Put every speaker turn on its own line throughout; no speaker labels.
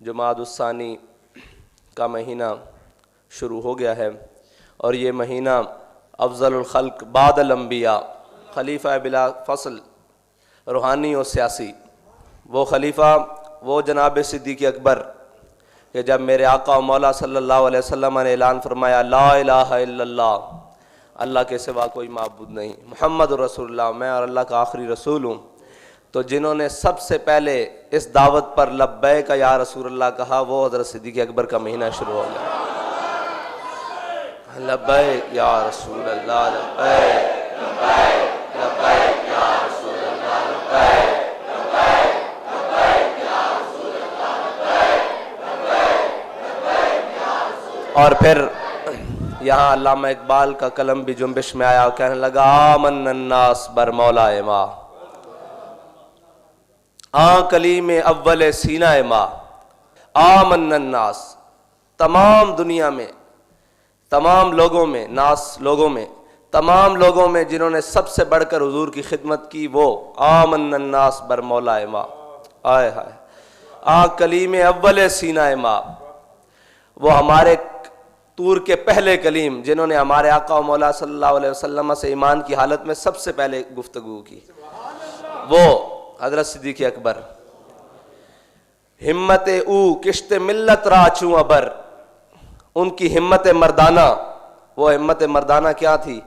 جمادی الثانی کا مہینہ شروع ہو گیا ہے، اور یہ مہینہ افضل الخلق بعد الانبیاء، خلیفہ بلا فصل روحانی اور سیاسی، وہ خلیفہ وہ جناب صدیق اکبر کہ جب میرے آقا و مولا صلی اللہ علیہ وسلم نے اعلان فرمایا لا الہ الا اللہ، اللہ کے سوا کوئی معبود نہیں، محمد رسول اللہ، میں اور اللہ کا آخری رسول ہوں، تو جنہوں نے سب سے پہلے اس دعوت پر لبیک یا رسول اللہ کہا وہ حضرت صدیق اکبر کا مہینہ شروع ہو گیا۔ لبیک یا رسول اللہ، لبیک لبیک لبیک یا رسول اللہ، لبیک لبیک لبیک یا رسول اللہ، لبیک لبیک لبیک یا رسول اللہ۔ اور پھر یہاں علامہ اقبال کا قلم بھی جنبش میں آیا اور کہنے لگا آمن الناس بر مولا ما، کلیم اول سینہ ما، آمن الناس، تمام دنیا میں، تمام لوگوں میں، ناس لوگوں میں، تمام لوگوں میں جنہوں نے سب سے بڑھ کر حضور کی خدمت کی وہ آمن الناس بر مولا ما، آئے ہائے کلیم اول سینہ ما، وہ ہمارے طور کے پہلے کلیم جنہوں نے ہمارے آقا و مولا صلی اللہ علیہ وسلم سے ایمان کی حالت میں سب سے پہلے گفتگو کی، وہ حضرت صدیق اکبر۔ ہمت او کشت ملت را چوں ابر، ان کی ہمت مردانہ، وہ ہمت مردانہ کیا تھی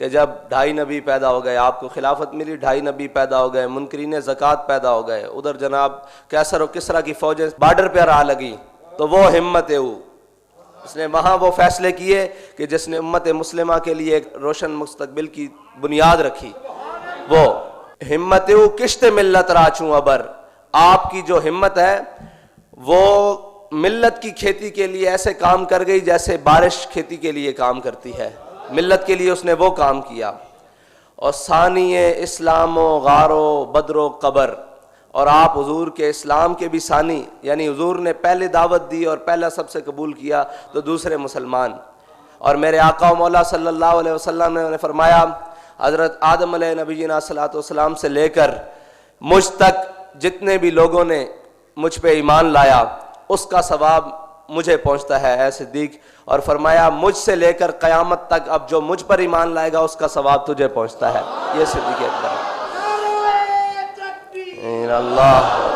کہ جب 2.5 نبی پیدا ہو گئے، آپ کو خلافت ملی، 2.5 نبی پیدا ہو گئے، منکرین زکوٰۃ پیدا ہو گئے، ادھر جناب کیسر و کسریٰ کی فوجیں بارڈر پہ آ لگی، تو وہ ہمت او، اس نے وہاں وہ فیصلے کیے کہ جس نے امت مسلمہ کے لیے ایک روشن مستقبل کی بنیاد رکھی، وہ ہمت او کشت ملت را چوں ابر، آپ کی جو ہمت ہے وہ ملت کی کھیتی کے لیے ایسے کام کر گئی جیسے بارش کھیتی کے لیے کام کرتی ہے، ملت کے لیے اس نے وہ کام کیا۔ اور ثانی اسلام و غار و بدر و قبر، اور آپ حضور کے اسلام کے بھی ثانی، یعنی حضور نے پہلے دعوت دی اور پہلا سب سے قبول کیا تو دوسرے مسلمان، اور میرے آقا و مولا صلی اللہ علیہ وسلم نے فرمایا حضرت آدم علیہ نبینا صلاۃ والسلام سے لے کر مجھ تک جتنے بھی لوگوں نے مجھ پہ ایمان لایا اس کا ثواب مجھے پہنچتا ہے اے صدیق، اور فرمایا مجھ سے لے کر قیامت تک اب جو مجھ پر ایمان لائے گا اس کا ثواب تجھے پہنچتا ہے۔ یہ صدیق اکبر اللہ۔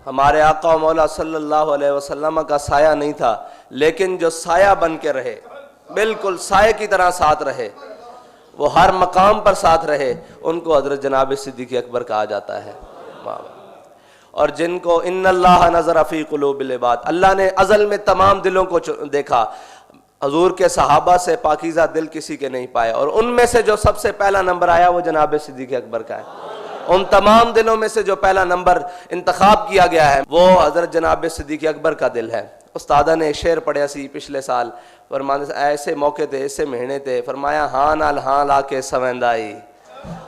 ہمارے آقا و مولا صلی اللہ علیہ وسلم کا سایہ نہیں تھا، لیکن جو سایہ بن کے رہے، بالکل سائے کی طرح ساتھ رہے، وہ ہر مقام پر ساتھ رہے، ان کو حضرت جناب صدیق اکبر کہا جاتا ہے۔ اور جن کو ان اللہ نظر فی قلوب العباد، اللہ نے ازل میں تمام دلوں کو دیکھا، حضور کے صحابہ سے پاکیزہ دل کسی کے نہیں پائے، اور ان میں سے جو سب سے پہلا نمبر آیا وہ جناب صدیق اکبر کا ہے۔ ان تمام دلوں میں سے جو پہلا نمبر انتخاب کیا گیا ہے وہ حضرت جناب صدیق اکبر کا دل ہے۔ استادہ نے شعر پڑھیا سی پچھلے سال، فرمانے ایسے موقع تھے، ایسے مہینے تھے، فرمایا ہاں نال ہاں لا کے سویندائی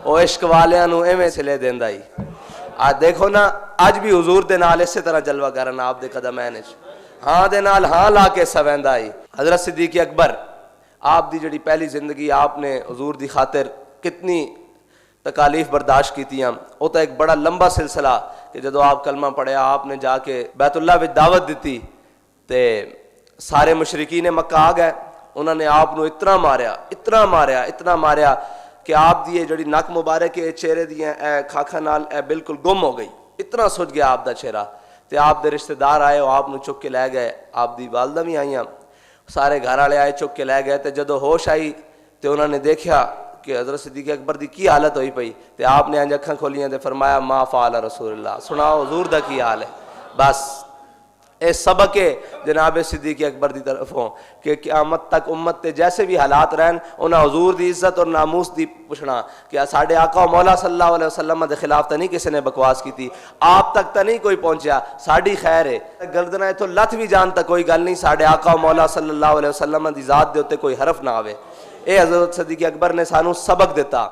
او عشق والیاں نو ایویں سلے دیندائی۔ آج دیکھو نا، آج بھی حضور دے نال اسی طرح جلوہ کرن آپ دے قدمین وچ، ہاں دے نال ہاں لا کے سویندائی۔ حضرت صدیق اکبر آپ دی جڑی پہلی زندگی آپ نے حضور دی خاطر کتنی تکالیف برداشت کیتیاں، وہ تو ایک بڑا لمبا سلسلہ کہ جدو آپ کلمہ پڑھیا آپ نے جا کے بیت اللہ وچ دعوت دیتی تے سارے مشرکین مکہ آ گئے، انہوں نے آپ نو اتنا ماریا اتنا ماریا اتنا ماریا کہ آپ دی جڑی نک مبارک ہے چہرے دیاں اے کھاکھا نال اے بالکل گم ہو گئی، اتنا سج گیا آپ دا چہرہ، تے آپ دے رشتہ دار آئے اور آپ نو چک کے لے گئے، آپ دی والدہ بھی آئیاں، سارے گھر والے آئے چک کے لے گئے، تے جدو ہوش آئی تے انہوں نے دیکھا کہ حضرت صدیق اکبر دی کی حالت ہوئی پئی، تے آپ نے اکھاں کھولیاں تے فرمایا ما فعل رسول اللہ، سناؤ حضور دا کی حال ہے۔ بس اے سبق ہے جناب صدیق اکبر دی طرفوں کہ قیامت تک امت تے جیسے بھی حالات رہن انہاں حضور دی عزت اور ناموس دی پوچھنا کہ ساڈے آقا و مولا صلی اللہ علیہ وسلم دے خلاف تا نہیں کسی نے بکواس کی تھی، آپ تک تا نہیں کوئی پہنچیا، ساڈی خیر ہے، گردنہ تو لت بھی جان تک کوئی گل نہیں، ساڈے آقا و مولا صلی اللہ علیہ وسلم دی ذات دے اوتے کوئی حرف نہ آوے۔ اے حضرت صدیق اکبر نے سانو سبق دیتا۔